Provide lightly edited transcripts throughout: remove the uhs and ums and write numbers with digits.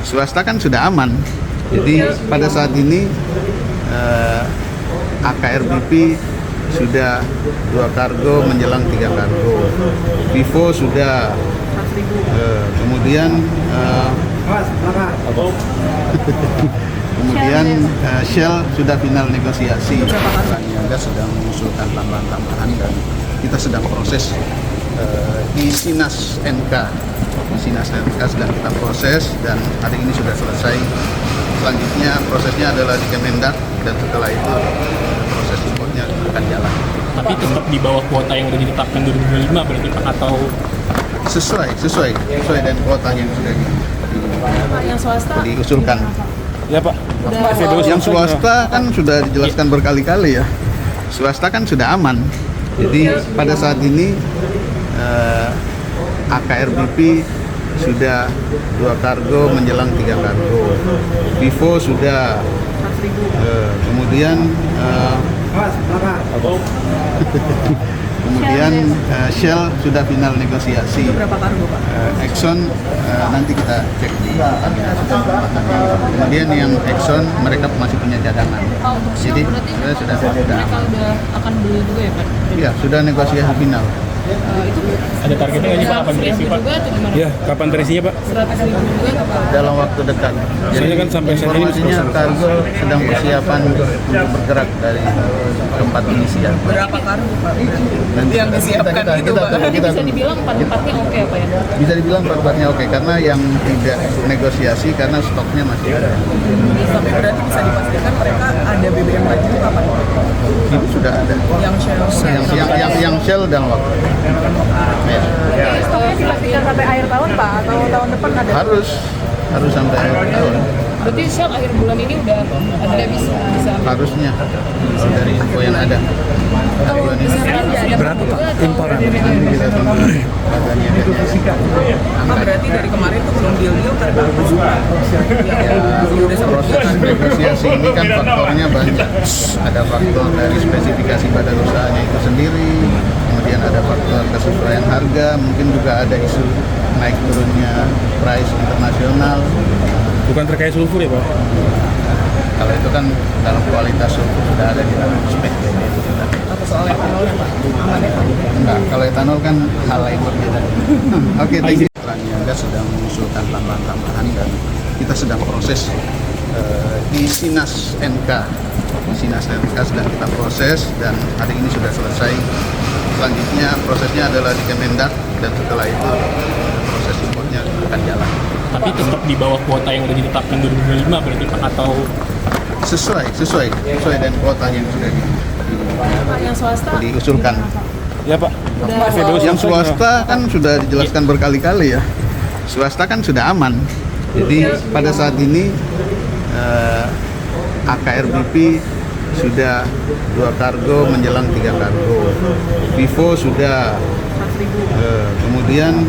swasta kan sudah aman. Jadi pada saat ini AKRBP sudah 2 kargo menjelang 3 kargo. Vivo sudah kemudian Shell sudah final negosiasi. Niaga sedang mengusulkan tambahan-tambahan dan kita sedang proses di Sinas NK. Sinas NK sedang kita proses dan hari ini sudah selesai. Selanjutnya prosesnya adalah di Kemendak dan setelah itu proses importnya akan jalan. Tapi tetap di bawah kuota yang sudah ditetapkan 2025 berarti Pak, atau sesuai dengan kuota yang sudah yang swasta diusulkan. ya Pak. Yang swasta kan sudah dijelaskan berkali-kali ya. Swasta kan sudah aman. Jadi pada saat ini AKRBP sudah 2 kargo menjelang 3 kargo. Vivo sudah kemudian Shell sudah final negosiasi. berapa kargo Pak? Exxon nanti kita cek di kemudian yang Exxon mereka masih punya cadangan. Untuk Jadi berarti sudah mereka udah akan beli juga ya Pak? ya sudah negosiasi final. Itu Ada targetnya nggak sih Pak, kapan berisi Pak? juga atau gimana? Ya, kapan terisinya Pak? 100.000 juga atau Pak? Dalam waktu dekat. Soalnya kan sampai saat ini informasinya kargo sedang persiapan untuk bergerak dari tempat inisial. Berapa kargo Pak? Nanti Yang disiapkan itu Pak? Berarti kita bisa dibilang 4-4-nya oke apa ya? bisa dibilang part-partnya oke karena yang tidak negosiasi karena stoknya masih ada. Tapi berarti bisa dipastikan mereka ada BBM lagi itu kapan? Itu sudah ada. Yang Shell. Yang Shell dalam waktu. Ya. Stoknya dipastikan sampai akhir tahun Pak atau tahun depan ada? Harus sampai akhir tahun. Berarti Shell akhir bulan ini udah ada bisa Harusnya dari info yang ada. Bulan ini berapa Pak? Imporan. nanti kita tunggu harganya. Berarti dari kemarin tuh belum deal karena apa sih Pak? Proses negosiasi ini kan faktornya banyak. Ada faktor dari spesifikasi badan usahanya itu sendiri, kemudian ada faktor kesesuaian harga, mungkin juga ada isu naik turunnya price internasional. Bukan terkait sulfur ya Pak? Kalau itu kan dalam kualitas sulfur sudah ada di dalam spek itu sudah. Atau soal etanolnya Pak? Aman ya Pak? Enggak, kalau etanol kan hal lain berbeda. Oke, thank you. Niaga sedang mengusulkan tambahan-tambahan dan kita sedang proses di Sinas NK. Sinas NK sedang kita proses dan hari ini sudah selesai. Selanjutnya prosesnya adalah di Kemendak dan setelah itu proses importnya akan jalan. Tapi tetap di bawah kuota yang sudah ditetapkan 2025 berarti Pak, atau Sesuai dengan kuota yang sudah Yang swasta diusulkan. ya Pak. Yang swasta kan sudah dijelaskan berkali-kali ya. Swasta kan sudah aman. Jadi pada saat ini AKRBP sudah 2 kargo menjelang 3 kargo. Vivo sudah kemudian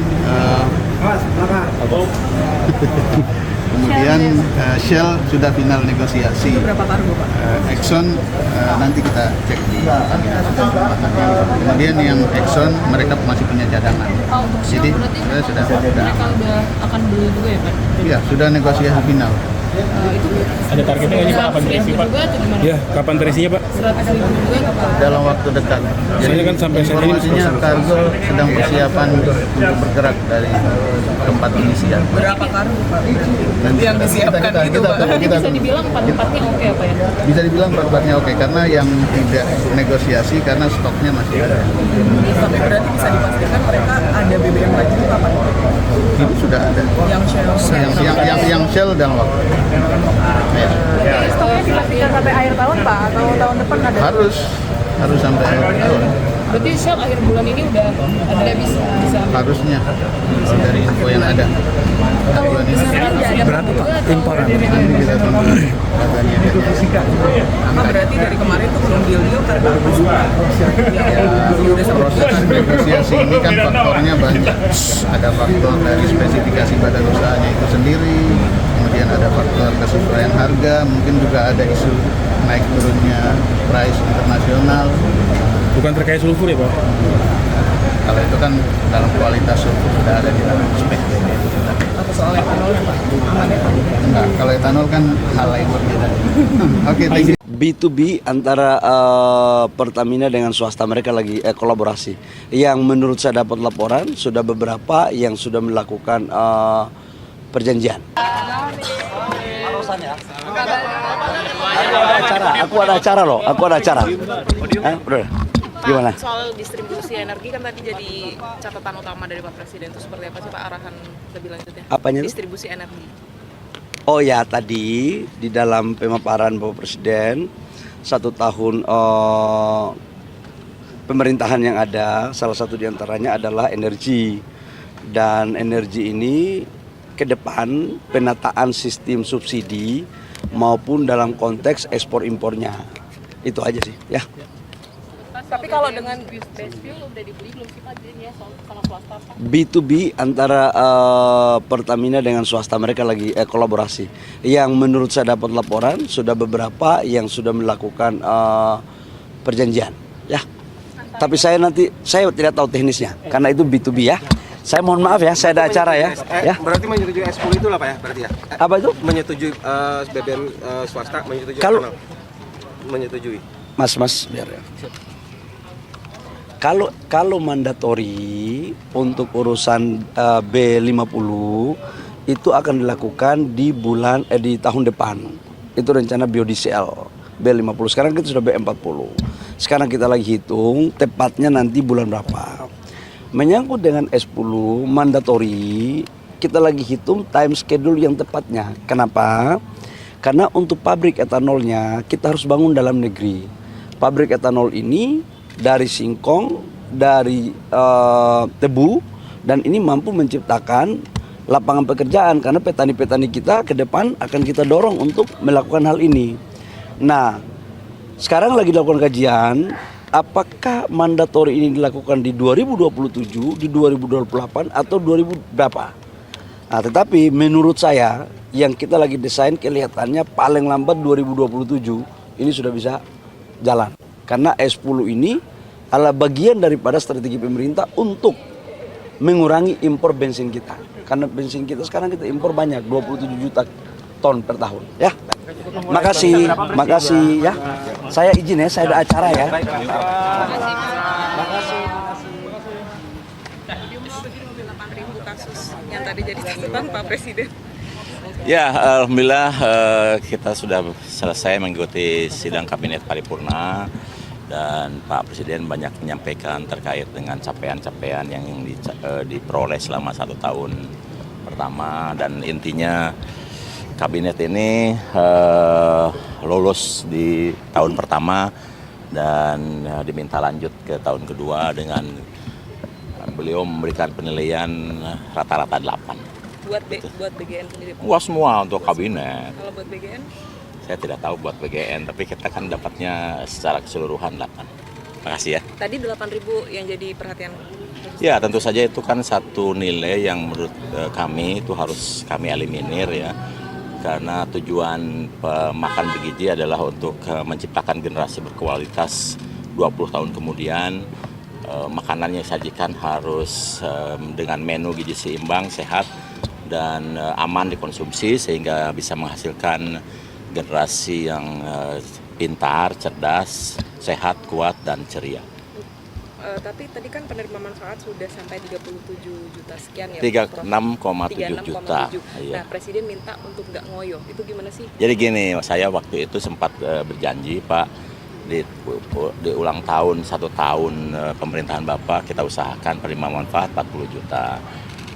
Shell sudah final negosiasi. berapa kargo Pak? Exxon nanti kita cek di kemudian yang Exxon mereka masih punya cadangan. Untuk Shell Jadi berarti sudah mereka udah akan beli juga ya Pak? ya sudah negosiasi final. Itu Ada targetnya nggak sih Pak, kapan terisi Pak? juga atau gimana? Ya, kapan terisinya Pak? 100.000 juga atau Pak? Dalam waktu dekat. Soalnya kan sampai saat ini informasinya kargo sedang persiapan untuk bergerak dari tempat inisial. Berapa kargo Pak? Nanti Yang disiapkan itu Pak? Berarti kita bisa dibilang 4-4-nya oke apa ya? bisa dibilang part-partnya oke karena yang tidak negosiasi karena stoknya masih ada. Tapi berarti bisa dipastikan mereka ada BBM lagi itu kapan? Itu sudah ada. Yang Shell. Yang Shell dalam waktu. Ya. Stoknya dipastikan sampai akhir tahun Pak atau tahun depan ada? Harus sampai akhir tahun. Berarti Shell akhir bulan ini udah ada bisa. Harusnya dari info yang ada. Bulan ini Berapa Pak? Imporan. nanti kita tunggu harganya. Berarti dari kemarin tuh belum deal karena apa sih Pak? Proses negosiasi ini kan faktornya banyak. Ada faktor dari spesifikasi badan usahanya itu sendiri, kemudian ada faktor kesesuaian harga, mungkin juga ada isu naik turunnya price internasional. Bukan terkait sulfur ya Pak? Kalau itu kan dalam kualitas sulfur sudah ada di dalam spek itu sudah. soal etanolnya Pak? Aman ya Pak? Enggak, kalau etanol kan hal lain berbeda. Oke, thank you. B2B antara Pertamina dengan swasta, mereka lagi kolaborasi. Yang menurut saya dapat laporan sudah beberapa yang sudah melakukan perjanjian. Aku ada acara loh, aku ada acara. Udah. Gimana? Soal distribusi energi kan tadi jadi catatan utama dari Pak Presiden, itu seperti apa sih Pak arahan lebih lanjutnya? Apanya? Distribusi energi. Oh ya, tadi di dalam pemaparan Bapak Presiden 1 tahun pemerintahan yang ada, salah satu diantaranya adalah energi. Dan energi ini ke depan penataan sistem subsidi maupun dalam konteks ekspor impornya. Itu aja sih ya. Tapi kalau dengan Biofuel udah dibeli belum sih Pak ya sama swasta Pak? B2B antara Pertamina dengan swasta, mereka lagi kolaborasi. Yang menurut saya dapat laporan sudah beberapa yang sudah melakukan perjanjian ya. Tapi saya tidak tahu teknisnya karena itu B2B ya. Saya mohon maaf ya, saya ada acara ya. Berarti menyetujui S10 itu lah Pak ya, berarti ya? Apa itu? Menyetujui BBM swasta, menyetujui Kalau- etanol. Menyetujui. Mas biar ya. Kalau mandatori untuk urusan B50 itu akan dilakukan di tahun depan. Itu rencana biodiesel B50. Sekarang kita sudah B40. Sekarang kita lagi hitung tepatnya nanti bulan berapa. Menyangkut dengan S10 mandatori, kita lagi hitung time schedule yang tepatnya. Kenapa? Karena untuk pabrik etanolnya kita harus bangun dalam negeri. Pabrik etanol ini dari singkong, dari tebu, dan ini mampu menciptakan lapangan pekerjaan karena petani-petani kita ke depan akan kita dorong untuk melakukan hal ini. Nah, sekarang lagi dilakukan kajian, apakah mandatori ini dilakukan di 2027, di 2028 atau 2000 berapa? Nah, tetapi menurut saya yang kita lagi desain kelihatannya paling lambat 2027 ini sudah bisa jalan. Karena S10 ini adalah bagian daripada strategi pemerintah untuk mengurangi impor bensin kita. Karena bensin kita sekarang kita impor banyak, 27 juta ton per tahun. Ya, makasih ya. Saya izin ya, saya ada acara ya. Makasih. Jadi menurut begini mobil 8.000 kasus yang tadi jadi catatan Pak Presiden. Ya, alhamdulillah kita sudah selesai mengikuti sidang kabinet paripurna dan Pak Presiden banyak menyampaikan terkait dengan capaian-capaian yang diperoleh selama 1 tahun pertama, dan intinya kabinet ini lulus di tahun pertama dan diminta lanjut ke tahun kedua dengan beliau memberikan penilaian rata-rata 8. Buat BGN sendiri Pak? Wah, semua untuk kabinet. Kalau buat BGN? Saya tidak tahu buat BGN, tapi kita kan dapatnya secara keseluruhan 8. Makasih ya. Tadi 8.000 yang jadi perhatian. Ya, tentu saja itu kan satu nilai yang menurut kami itu harus kami eliminir ya. Karena tujuan makan bergizi adalah untuk menciptakan generasi berkualitas 20 tahun kemudian. Makanannya disajikan harus dengan menu gizi seimbang, sehat, dan aman dikonsumsi sehingga bisa menghasilkan generasi yang pintar, cerdas, sehat, kuat, dan ceria. Tapi tadi kan penerima manfaat sudah sampai 37 juta sekian ya? 36,7 juta. 36,7. Iya. Nah, Presiden minta untuk nggak ngoyo. Itu gimana sih? Jadi gini, saya waktu itu sempat berjanji Pak, di ulang tahun 1 tahun pemerintahan Bapak kita usahakan penerima manfaat 40 juta.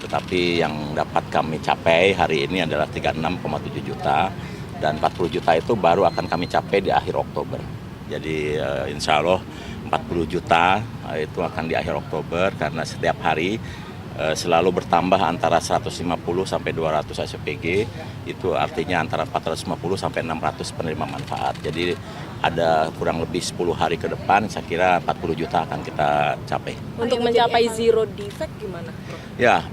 Tetapi yang dapat kami capai hari ini adalah 36,7 juta dan 40 juta itu baru akan kami capai di akhir Oktober. Jadi insya Allah 40 juta itu akan di akhir Oktober karena setiap hari selalu bertambah antara 150 sampai 200 SPG, itu artinya antara 450 sampai 600 penerima manfaat. Jadi ada kurang lebih 10 hari ke depan, saya kira 40 juta akan kita capai. Untuk mencapai zero defect gimana? Ya,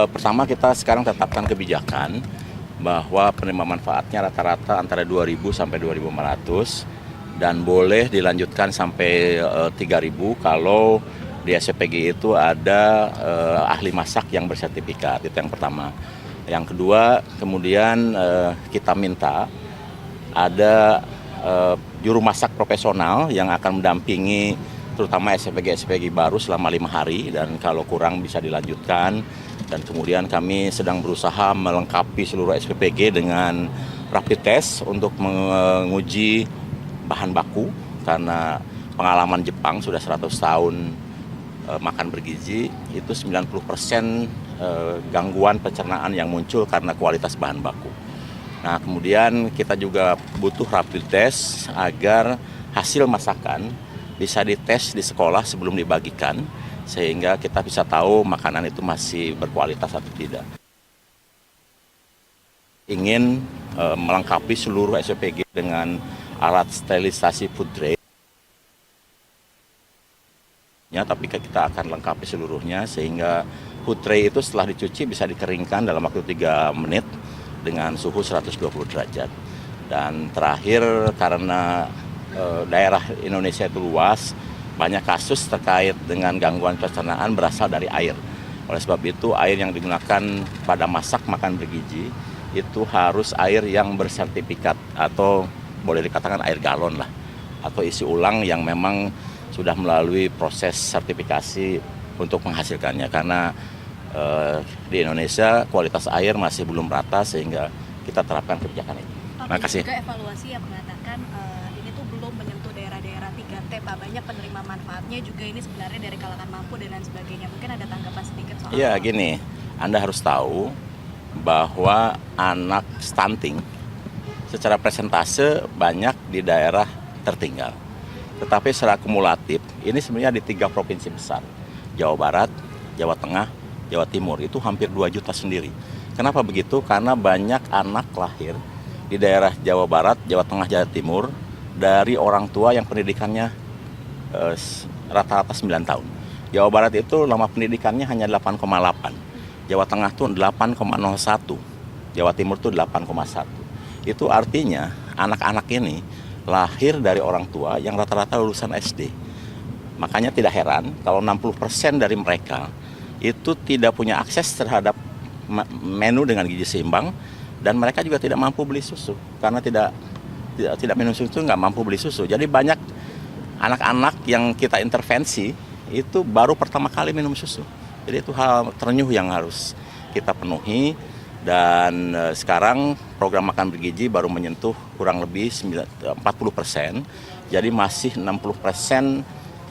pertama kita sekarang tetapkan kebijakan bahwa penerima manfaatnya rata-rata antara 2.000 sampai 2.500 dan boleh dilanjutkan sampai 3.000 kalau di SPG itu ada ahli masak yang bersertifikat. Itu yang pertama. Yang kedua, kemudian kita minta ada juru masak profesional yang akan mendampingi terutama SPG baru selama 5 hari, dan kalau kurang bisa dilanjutkan. Dan kemudian kami sedang berusaha melengkapi seluruh SPPG dengan rapid test untuk menguji bahan baku, karena pengalaman Jepang sudah 100 tahun makan bergizi, itu 90% gangguan pencernaan yang muncul karena kualitas bahan baku. Nah, kemudian kita juga butuh rapid test agar hasil masakan bisa dites di sekolah sebelum dibagikan, sehingga kita bisa tahu makanan itu masih berkualitas atau tidak. Ingin melengkapi seluruh SPG dengan alat sterilisasi food tray. Tapi kita akan lengkapi seluruhnya sehingga food tray itu setelah dicuci bisa dikeringkan dalam waktu 3 menit dengan suhu 120 derajat. Dan terakhir, karena daerah Indonesia itu luas, banyak kasus terkait dengan gangguan pencernaan berasal dari air. Oleh sebab itu, air yang digunakan pada masak makan bergizi itu harus air yang bersertifikat, atau boleh dikatakan air galon lah, atau isi ulang yang memang sudah melalui proses sertifikasi untuk menghasilkannya, karena di Indonesia kualitas air masih belum rata sehingga kita terapkan kebijakan ini. Terima kasih. Juga evaluasi yang mengatakan ini tuh belum menyentuh daerah-daerah 3T, Pak. Banyak penerima manfaatnya juga ini sebenarnya dari kalangan mampu dan lain sebagainya. Mungkin ada tanggapan sedikit soal Iya, gini, Anda harus tahu bahwa anak stunting secara persentase banyak di daerah tertinggal. Tetapi secara kumulatif, ini sebenarnya di 3 provinsi besar. Jawa Barat, Jawa Tengah, Jawa Timur, itu hampir 2 juta sendiri. Kenapa begitu? Karena banyak anak lahir di daerah Jawa Barat, Jawa Tengah, Jawa Timur dari orang tua yang pendidikannya rata-rata 9 tahun. Jawa Barat itu lama pendidikannya hanya 8,8. Jawa Tengah itu 8,01. Jawa Timur itu 8,1. Itu artinya anak-anak ini lahir dari orang tua yang rata-rata lulusan SD. Makanya tidak heran kalau 60% dari mereka itu tidak punya akses terhadap menu dengan gizi seimbang, dan mereka juga tidak mampu beli susu karena tidak minum susu, nggak mampu beli susu. Jadi banyak anak-anak yang kita intervensi itu baru pertama kali minum susu. Jadi itu hal terenyuh yang harus kita penuhi. Dan sekarang program makan bergizi baru menyentuh kurang lebih 40%. Jadi masih 60%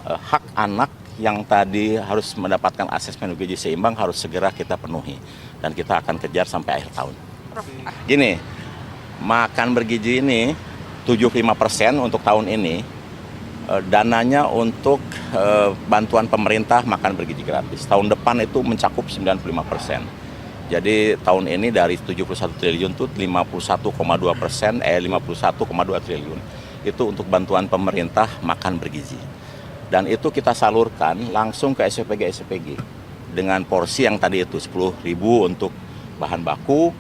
hak anak yang tadi harus mendapatkan akses menu gizi seimbang harus segera kita penuhi. Dan kita akan kejar sampai akhir tahun. Gini, makan bergizi ini 75% untuk tahun ini dananya untuk bantuan pemerintah makan bergizi gratis. Tahun depan itu mencakup 95%. Jadi tahun ini dari 71 triliun itu 51,2%, 51,2 triliun itu untuk bantuan pemerintah makan bergizi. Dan itu kita salurkan langsung ke SPG dengan porsi yang tadi itu 10.000 untuk bahan baku,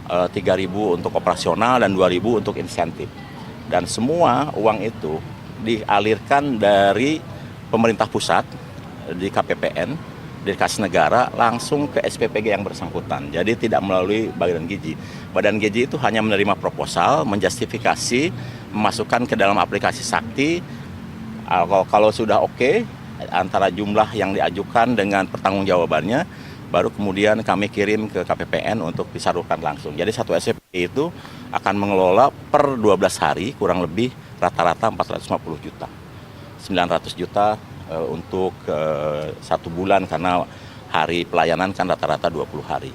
3.000 untuk operasional, dan 2.000 untuk insentif. Dan semua uang itu dialirkan dari pemerintah pusat di KPPN, dari kas negara langsung ke SPPG yang bersangkutan. Jadi tidak melalui Badan Gizi. Badan Gizi itu hanya menerima proposal, menjustifikasi, memasukkan ke dalam aplikasi Sakti. Kalau sudah oke, antara jumlah yang diajukan dengan pertanggungjawabannya, baru kemudian kami kirim ke KPPN untuk disalurkan langsung. Jadi satu SPPG itu akan mengelola per 12 hari kurang lebih rata-rata 450 juta. 900 juta untuk 1 bulan, karena hari pelayanan kan rata-rata 20 hari.